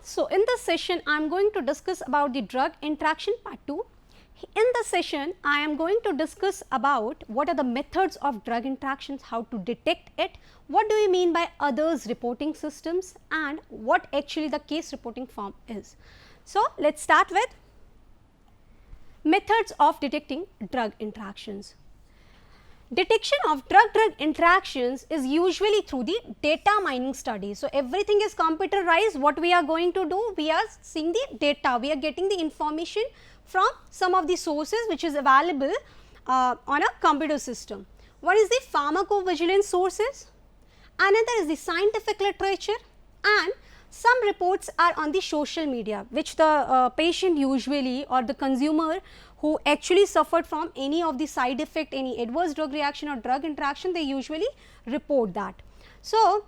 So in this session I am going to discuss about the drug interaction part 2. In this session I am going to discuss about what are the methods of drug interactions, how to detect it, what do you mean by others reporting systems, and what actually the case reporting form is. So let's start with methods of detecting drug interactions. Detection of drug-drug interactions is usually through the data mining studies. So everything is computerized. What we are going to do, we are seeing the data, we are getting the information from some of the sources which is available on a computer system. One is the pharmacovigilance sources, another is the scientific literature, and some reports are on the social media which the patient usually or the consumer who actually suffered from any of the side effect, any adverse drug reaction or drug interaction, they usually report that. So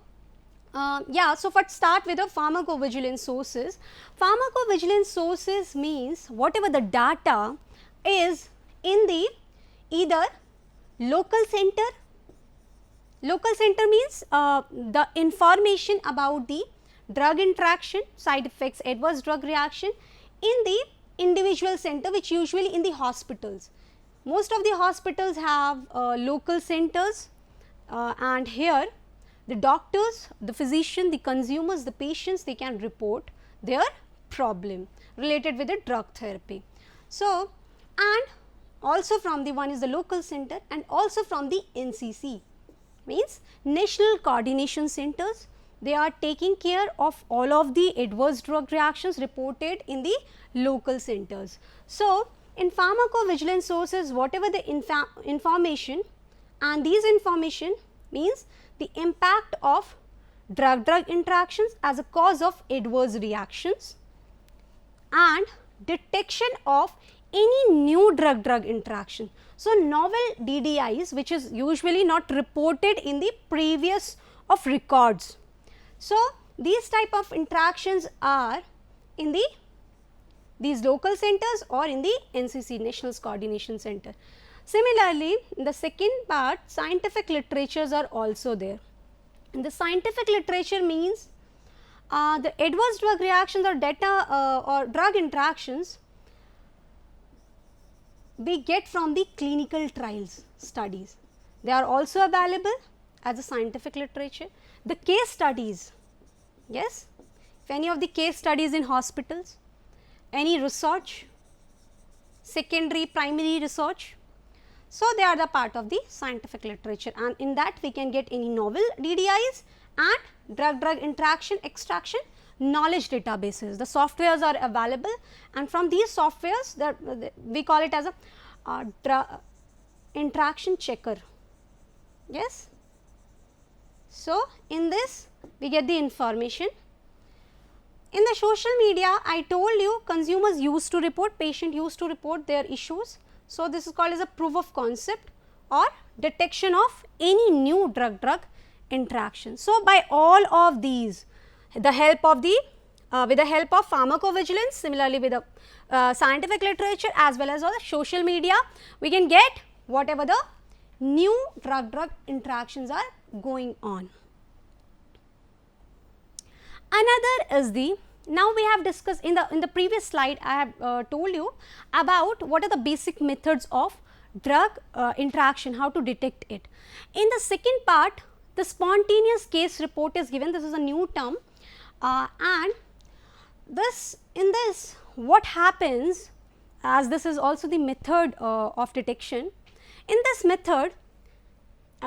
so let's start with the pharmacovigilance sources. Pharmacovigilance sources means whatever the data is in the either local center means the information about the drug interaction, side effects, adverse drug reaction in the individual center, which usually in the hospitals. Most of the hospitals have local centers, and here the doctors, the physician, the consumers, the patients, they can report their problem related with the drug therapy. So, and also from the one is the local center and also from the NCC, means National Coordination Centers. They are taking care of all of the adverse drug reactions reported in the local centers. So, in pharmacovigilance sources, whatever the information, and these information means the impact of drug-drug interactions as a cause of adverse reactions and detection of any new drug-drug interaction. So, novel DDIs which is usually not reported in the previous of records. So, these type of interactions are in these local centers or in the NCC, National Coordination Center. Similarly, in the second part, scientific literatures are also there. In the scientific literature means the adverse drug reactions or data or drug interactions we get from the clinical trials studies. They are also available as a scientific literature. The case studies, yes, if any of the case studies in hospitals, any research, secondary, primary research, so they are the part of the scientific literature, and in that we can get any novel DDIs and drug-drug interaction extraction knowledge databases. The softwares are available, and from these softwares that we call it as a drug interaction checker, yes. So, in this we get the information. In the social media, I told you consumers used to report, patient used to report their issues. So, this is called as a proof of concept or detection of any new drug-drug interaction. So, by all of these, the help of the with the help of pharmacovigilance, similarly with the scientific literature as well as all the social media, we can get whatever the new drug-drug interactions are going on. Another is the, now we have discussed in the previous slide I have told you about what are the basic methods of drug interaction, how to detect it. In the second part, the spontaneous case report is given. This is a new term, and in this what happens, as this is also the method of detection. In this method,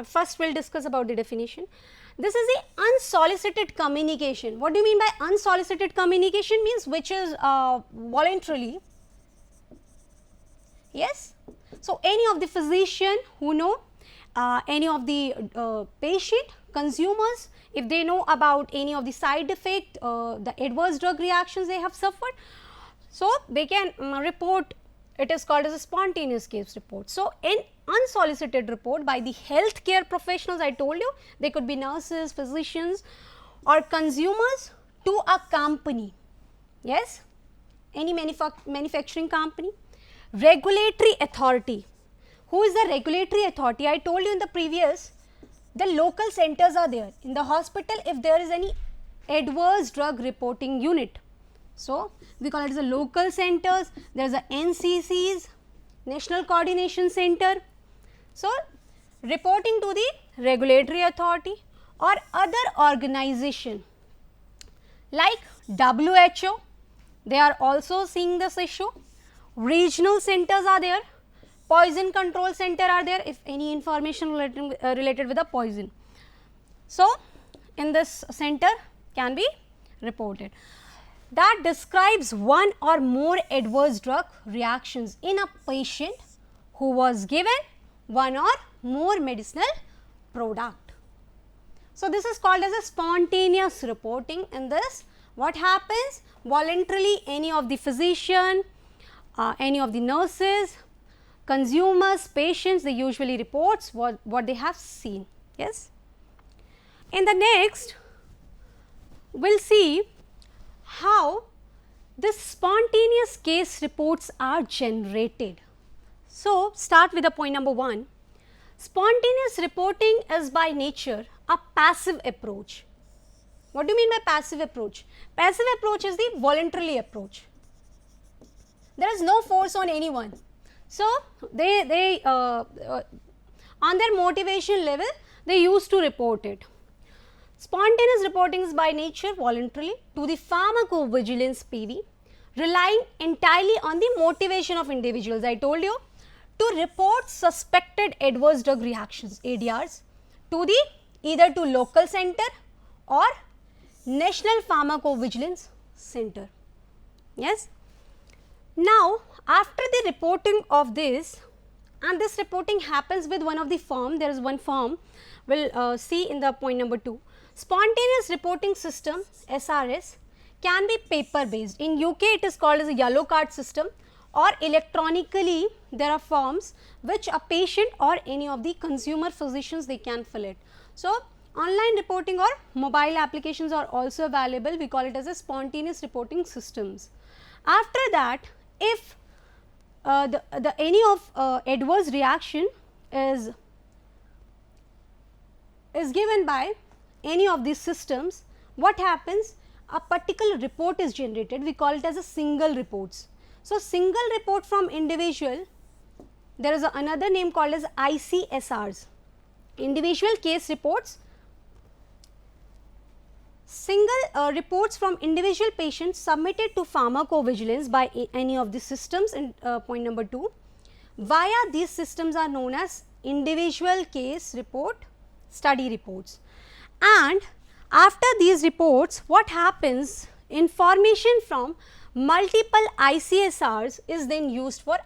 first we will discuss about the definition. This is the unsolicited communication. What do you mean by unsolicited communication? Means which is voluntarily, yes. So, any of the physician who know, any of the patient, consumers, if they know about any of the side effect, the adverse drug reactions they have suffered, so they can report. It is called as a spontaneous case report. So, in unsolicited report by the healthcare professionals, I told you they could be nurses, physicians or consumers to a company, yes, any manufacturing company, regulatory authority. Who is the regulatory authority? I told you in the previous, the local centers are there. In the hospital, if there is any adverse drug reporting unit, So, we call it as a local centers, there is a NCCs, National Coordination Center. So, reporting to the regulatory authority or other organization like WHO, they are also seeing this issue. Regional centers are there, poison control center are there if any information related with the poison. So, in this center can be reported. That describes one or more adverse drug reactions in a patient who was given one or more medicinal product. So, this is called as a spontaneous reporting. In this, what happens? Voluntarily any of the physician, any of the nurses, consumers, patients, they usually reports what they have seen. Yes. In the next, we will see how this spontaneous case reports are generated. So, start with the point number 1. Spontaneous reporting is by nature a passive approach. What do you mean by passive approach? Passive approach is the voluntarily approach. There is no force on anyone. So, they on their motivation level, they used to report it. Spontaneous reporting is by nature voluntarily to the pharmacovigilance PV, relying entirely on the motivation of individuals. I told you to report suspected adverse drug reactions ADRs to the either to local center or National Pharmacovigilance Center. Yes. Now, after the reporting of this, and this reporting happens with one of the firm, there is one firm, we will see in the point number 2. Spontaneous reporting system SRS can be paper based. In UK it is called as a yellow card system, or electronically there are forms which a patient or any of the consumer physicians they can fill it. So, online reporting or mobile applications are also available, we call it as a spontaneous reporting systems. After that, if any of adverse reaction is given by any of these systems, what happens? A particular report is generated, we call it as a single reports. So, single report from individual, there is another name called as ICSRs, individual case reports. Single reports from individual patients submitted to pharmacovigilance by any of the systems in point number 2 via these systems are known as individual case report study reports. And after these reports, what happens? Information from multiple ICSRs is then used for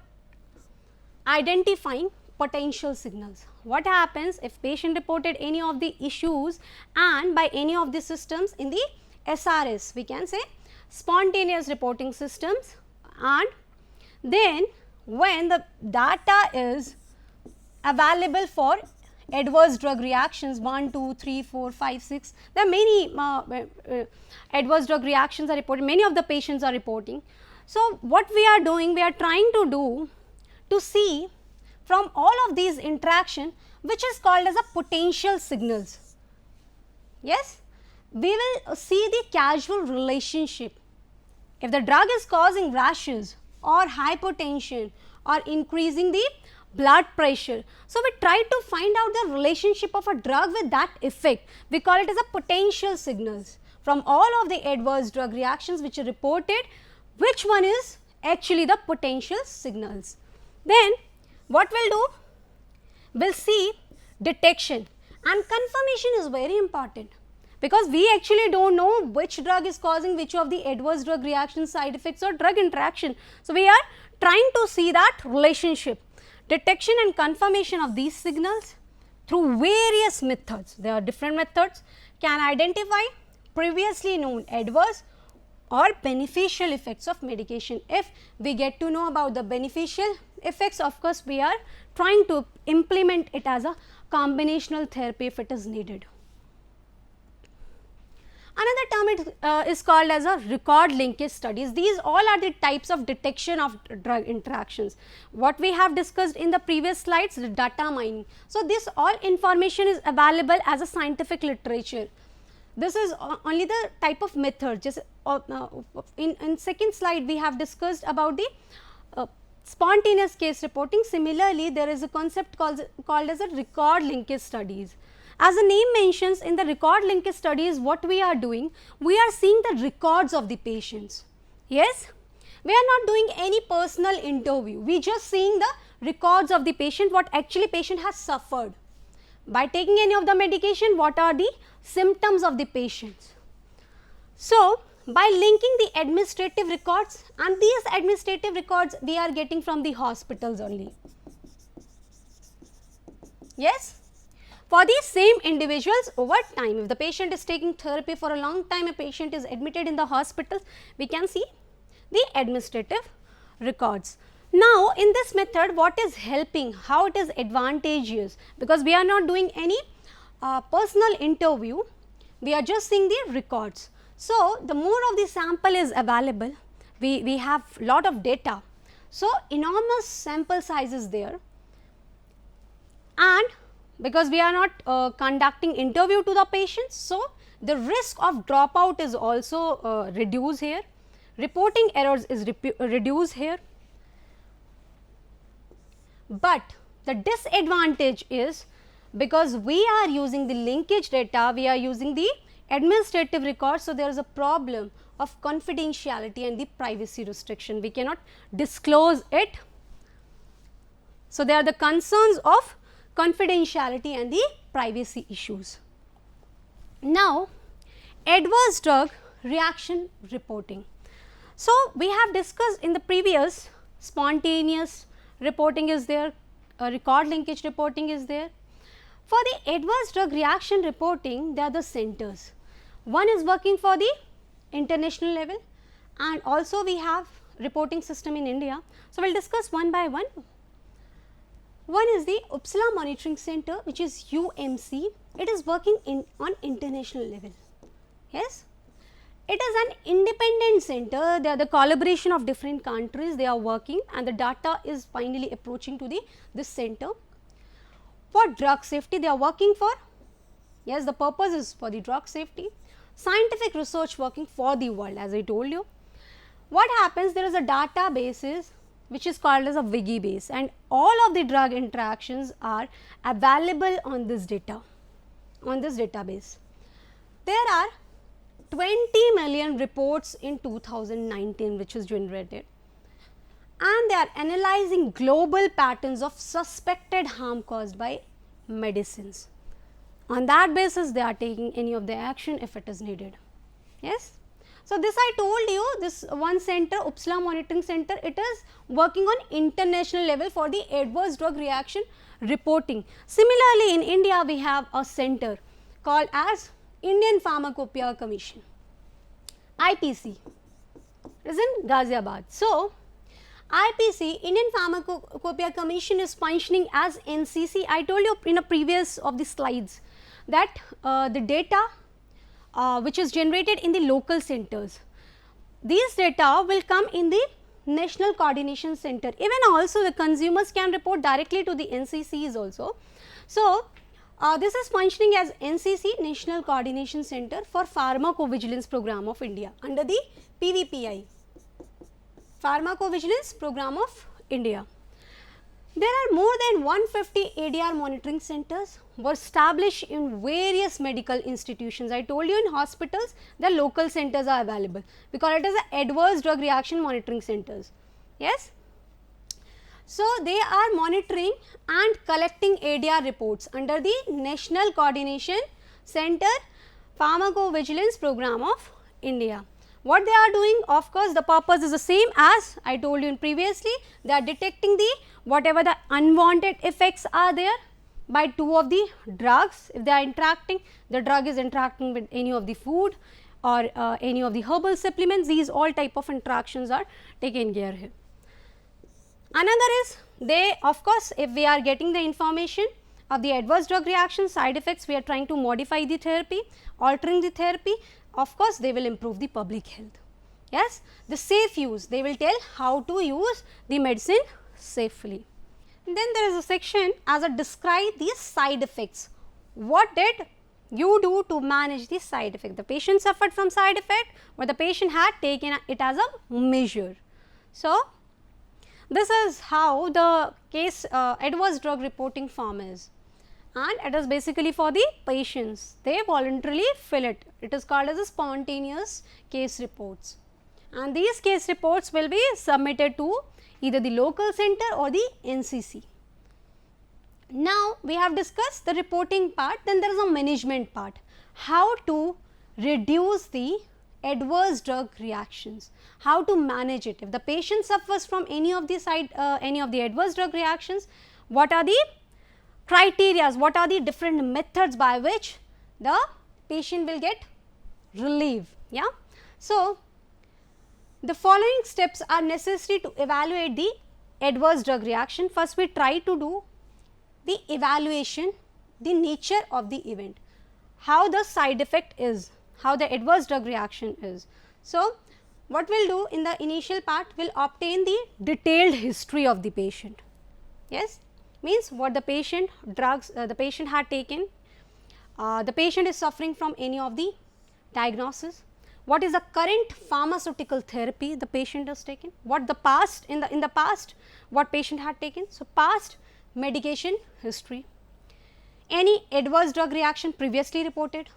identifying potential signals. What happens if patient reported any of the issues and by any of the systems in the SRS, we can say spontaneous reporting systems, and then when the data is available for adverse drug reactions 1, 2, 3, 4, 5, 6, there are many adverse drug reactions are reported, many of the patients are reporting. So, what we are doing, we are trying to do to see from all of these interaction which is called as a potential signals. Yes, we will see the causal relationship. If the drug is causing rashes or hypotension or increasing the blood pressure, so we try to find out the relationship of a drug with that effect. We call it as a potential signals. From all of the adverse drug reactions which are reported, which one is actually the potential signals. Then what we will do? We will see detection, and confirmation is very important because we actually do not know which drug is causing which of the adverse drug reaction, side effects or drug interaction. So, we are trying to see that relationship, detection and confirmation of these signals through various methods. There are different methods, can identify previously known adverse or beneficial effects of medication. If we get to know about the beneficial effects, of course, we are trying to implement it as a combinational therapy if it is needed. Another term is called as a record linkage studies. These all are the types of detection of drug interactions. What we have discussed in the previous slides, the data mining. So, this all information is available as a scientific literature. This is only the type of method. Just in second slide we have discussed about the spontaneous case reporting. Similarly, there is a concept called as a record linkage studies. As the name mentions, in the record linkage studies, what we are doing, we are seeing the records of the patients. Yes, we are not doing any personal interview, we just seeing the records of the patient, what actually patient has suffered. By taking any of the medication, what are the symptoms of the patients. So, by linking the administrative records, and these administrative records we are getting from the hospitals only. Yes, for these same individuals over time, if the patient is taking therapy for a long time, a patient is admitted in the hospital, we can see the administrative records. Now, in this method, what is helping, how it is advantageous, because we are not doing any personal interview, we are just seeing the records. So, the more of the sample is available, we have lot of data. So, enormous sample size is there, and because we are not conducting interview to the patients, so the risk of dropout is also reduced here, reporting errors is reduced here. But the disadvantage is, because we are using the linkage data, we are using the administrative records, so there is a problem of confidentiality and the privacy restriction, we cannot disclose it. So, there are the concerns of confidentiality and the privacy issues. Now, adverse drug reaction reporting. So, we have discussed in the previous, spontaneous reporting is there, record linkage reporting is there. For the adverse drug reaction reporting, there are the centers. One is working for the international level, and also we have reporting system in India. So, we will discuss one by one. One is the Uppsala Monitoring Center, which is UMC. It is working on international level. Yes, it is an independent center. They are the collaboration of different countries, they are working, and the data is finally approaching to this center. For drug safety, they are working for, yes, the purpose is for the drug safety. Scientific research working for the world, as I told you. What happens, there is a database which is called as a Wikibase, and all of the drug interactions are available on this data, on this database. There are 20 million reports in 2019 which is generated, and they are analyzing global patterns of suspected harm caused by medicines. On that basis, they are taking any of the action if it is needed. Yes. So, this I told you, this one center, Uppsala Monitoring Center, it is working on international level for the adverse drug reaction reporting. Similarly, in India, we have a center called as Indian Pharmacopoeia Commission, IPC, is in Ghaziabad. So, IPC, Indian Pharmacopoeia Commission, is functioning as NCC. I told you in a previous of the slides that the data which is generated in the local centers, these data will come in the National Coordination Center. Even also the consumers can report directly to the NCCs also. So, this is functioning as NCC, National Coordination Center for Pharmacovigilance Program of India under the PVPI, Pharmacovigilance Program of India. There are more than 150 ADR monitoring centers were established in various medical institutions. I told you in hospitals the local centers are available because it is a adverse drug reaction monitoring centers. Yes. So, they are monitoring and collecting ADR reports under the National Coordination Center Pharmacovigilance Program of India. What they are doing, of course, the purpose is the same as I told you in previously. They are detecting the whatever the unwanted effects are there by two of the drugs. If they are interacting, the drug is interacting with any of the food or any of the herbal supplements, these all type of interactions are taken care here. Another is, they, of course, if we are getting the information of the adverse drug reaction side effects, we are trying to modify the therapy, altering the therapy, of course, they will improve the public health. Yes, the safe use, they will tell how to use the medicine safely. And then there is a section as a describe these side effects. What did you do to manage the side effect? The patient suffered from side effect, or the patient had taken it as a measure. So, this is how the case adverse drug reporting form is, and it is basically for the patients. They voluntarily fill it. It is called as a spontaneous case reports, and these case reports will be submitted to either the local center or the NCC. Now, we have discussed the reporting part, then there is a management part. How to reduce the adverse drug reactions, how to manage it. If the patient suffers from any of the adverse drug reactions, what are the criteria, what are the different methods by which the patient will get relief. Yeah. So, the following steps are necessary to evaluate the adverse drug reaction. First, we try to do the evaluation, the nature of the event, how the side effect is, how the adverse drug reaction is. So, what we will do in the initial part, we will obtain the detailed history of the patient. Yes, means what the patient drugs the patient had taken, the patient is suffering from any of the diagnosis, what is the current pharmaceutical therapy the patient has taken, what the past in the past what patient had taken. So, past medication history, any adverse drug reaction previously reported,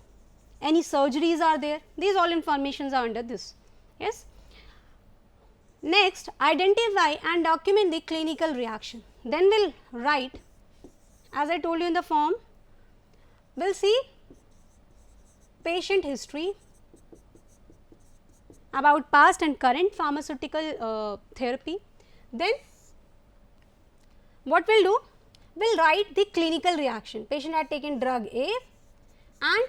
any surgeries are there, these all informations are under this. Yes. Next, identify and document the clinical reaction. Then we will write, as I told you in the form, we will see patient history about past and current pharmaceutical therapy. Then what we will do, we will write the clinical reaction. Patient had taken drug A and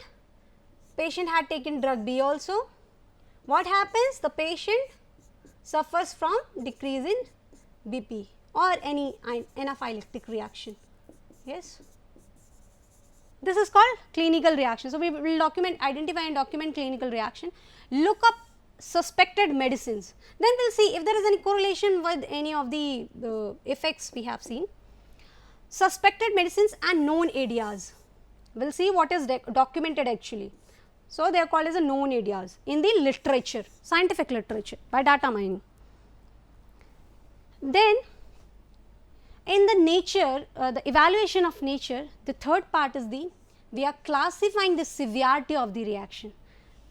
patient had taken drug B also. What happens? The patient suffers from decrease in BP or any anaphylactic reaction. Yes. This is called clinical reaction. So, we will document, identify and document clinical reaction, look up suspected medicines, then we will see if there is any correlation with any of the effects we have seen. Suspected medicines and known ADRs, we will see what is documented actually. So, they are called as a known ADRs in the literature, scientific literature by data mining. Then in the nature, the evaluation of nature, the third part is we are classifying the severity of the reaction.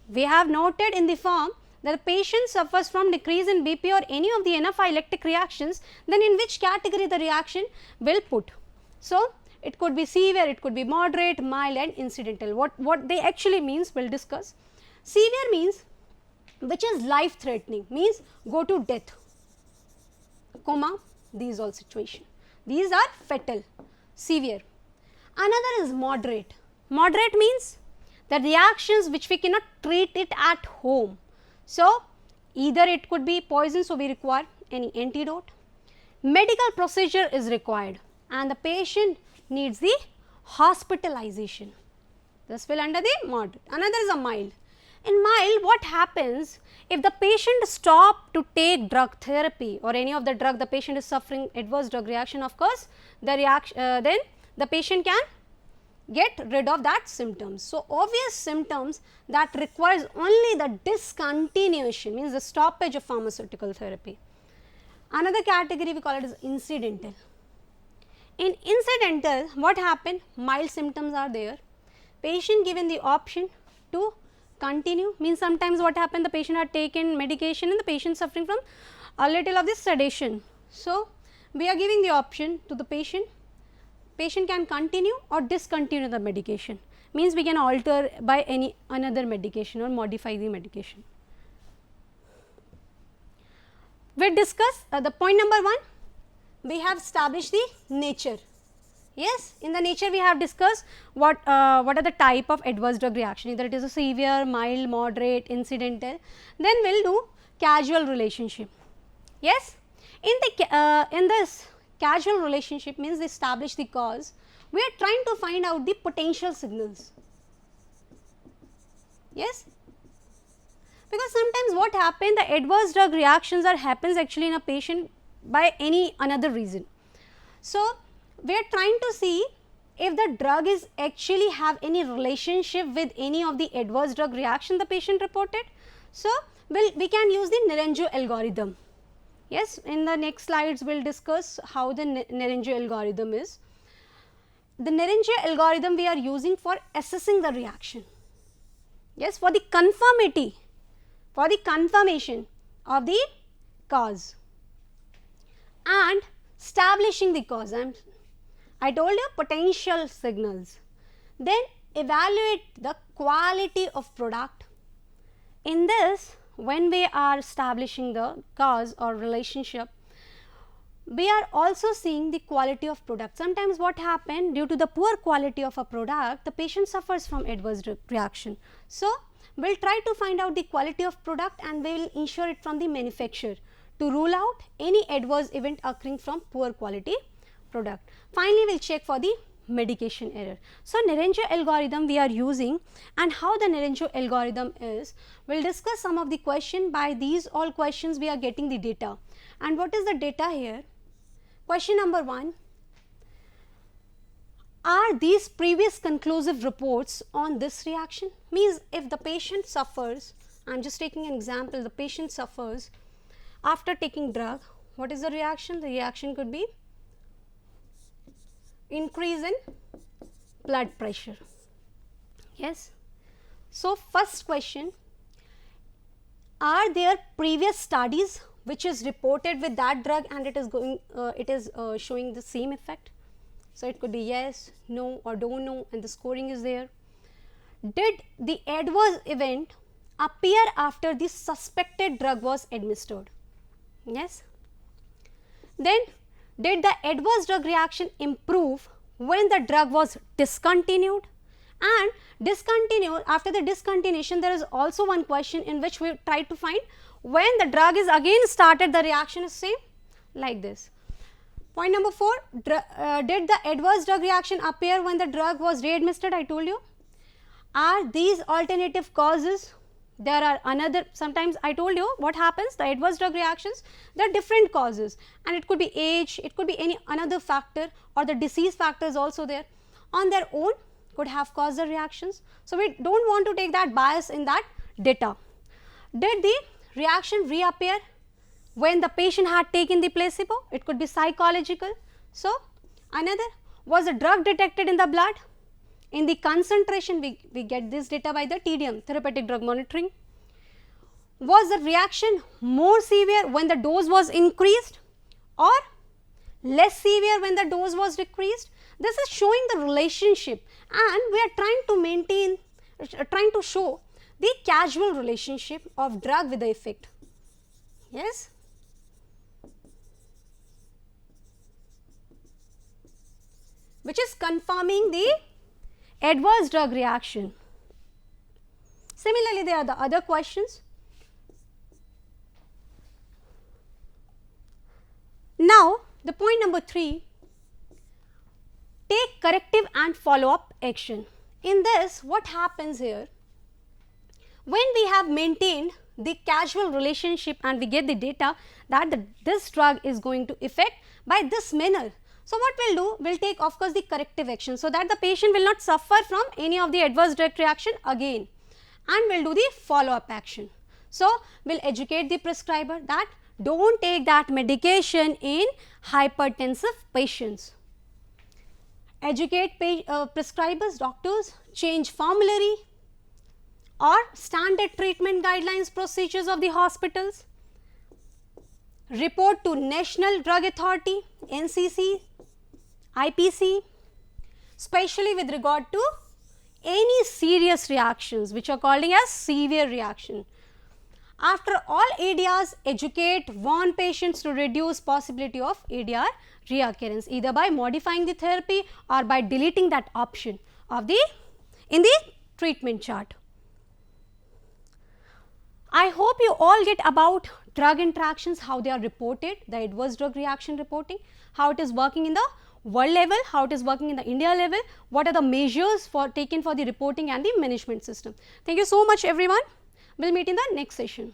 We have noted in the form that the patient suffers from decrease in BP or any of the anaphylactic reactions, then in which category the reaction will put. So, it could be severe, it could be moderate, mild and incidental. What they actually means we will discuss. Severe means which is life threatening, means go to death, coma, these all situation. These are fatal, severe. Another is moderate. Moderate means the reactions which we cannot treat it at home. So, either it could be poison, so we require any antidote, medical procedure is required and the patient needs the hospitalization. This will under the moderate. Another is a mild. In mild, what happens if the patient stop to take drug therapy or any of the drug, the patient is suffering adverse drug reaction, of course, the reaction then the patient can get rid of that symptoms. So, obvious symptoms that requires only the discontinuation, means the stoppage of pharmaceutical therapy. Another category we call it as incidental. In incidental, what happened? Mild symptoms are there, patient given the option to continue, means sometimes what happened, the patient had taken medication and the patient suffering from a little of this sedation. So, we are giving the option to the patient can continue or discontinue the medication, means we can alter by any another medication or modify the medication. We discuss the point number 1, we have established the nature. Yes, in the nature we have discussed what are the type of adverse drug reaction, either it is a severe, mild, moderate, incidental. Then we will do causal relationship. Yes, in this causal relationship means establish the cause, we are trying to find out the potential signals. Yes, because sometimes what happens, the adverse drug reactions happens actually in a patient by any another reason. So, we are trying to see if the drug is actually have any relationship with any of the adverse drug reaction the patient reported. So, we can use the Naranjo algorithm. Yes, in the next slides we will discuss how the Naranjo algorithm is. The Naranjo algorithm we are using for assessing the reaction. Yes, for the conformity, for the confirmation of the cause and establishing the cause. I told you potential signals. Then evaluate the quality of product. In this, when we are establishing the cause or relationship, we are also seeing the quality of product. Sometimes what happens, due to the poor quality of a product, the patient suffers from adverse reaction. So, we will try to find out the quality of product and we will ensure it from the manufacturer to rule out any adverse event occurring from poor quality product. Finally, we will check for the medication error. So, Naranjo algorithm we are using, and how the Naranjo algorithm is, we will discuss some of the question. By these all questions we are getting the data. And what is the data here? Question number 1, are these previous conclusive reports on this reaction? Means if the patient suffers, I am just taking an example, the patient suffers after taking drug, what is the reaction? The reaction could be increase in blood pressure. Yes. So, first question, are there previous studies which is reported with that drug and it is showing the same effect? So, it could be yes, no or don't know, and the scoring is there. Did the adverse event appear after the suspected drug was administered? Yes. Then, did the adverse drug reaction improve when the drug was discontinued? And discontinued, after the discontinuation, there is also one question in which we try to find when the drug is again started, the reaction is same, like this. Point number 4, did the adverse drug reaction appear when the drug was readministered? I told you. Are these alternative causes? There are another, sometimes I told you what happens, the adverse drug reactions, there are different causes, and it could be age, it could be any another factor, or the disease factor is also there. On their own could have caused the reactions. So, we do not want to take that bias in that data. Did the reaction reappear when the patient had taken the placebo? It could be psychological. So, another, was the drug detected in the blood? In the concentration, we get this data by the TDM, therapeutic drug monitoring. Was the reaction more severe when the dose was increased or less severe when the dose was decreased? This is showing the relationship, and we are trying to maintain, trying to show the causal relationship of drug with the effect. Yes. Which is confirming the adverse drug reaction. Similarly, there are the other questions. Now, the point number 3, take corrective and follow up action. In this, what happens here, when we have maintained the causal relationship and we get the data that this drug is going to affect by this manner. So, what we will do, we will take of course the corrective action, so that the patient will not suffer from any of the adverse drug reaction again, and we will do the follow up action. So, we will educate the prescriber that do not take that medication in hypertensive patients. Educate prescribers, doctors, change formulary or standard treatment guidelines procedures of the hospitals. Report to National Drug Authority, NCC, IPC, especially with regard to any serious reactions which are called as severe reaction. After all ADRs, educate, warn patients to reduce possibility of ADR reoccurrence, either by modifying the therapy or by deleting that option of in the treatment chart. I hope you all get about drug interactions, how they are reported, the adverse drug reaction reporting, how it is working in the world level, how it is working in the India level, what are the measures taken for the reporting and the management system. Thank you so much everyone. We will meet in the next session.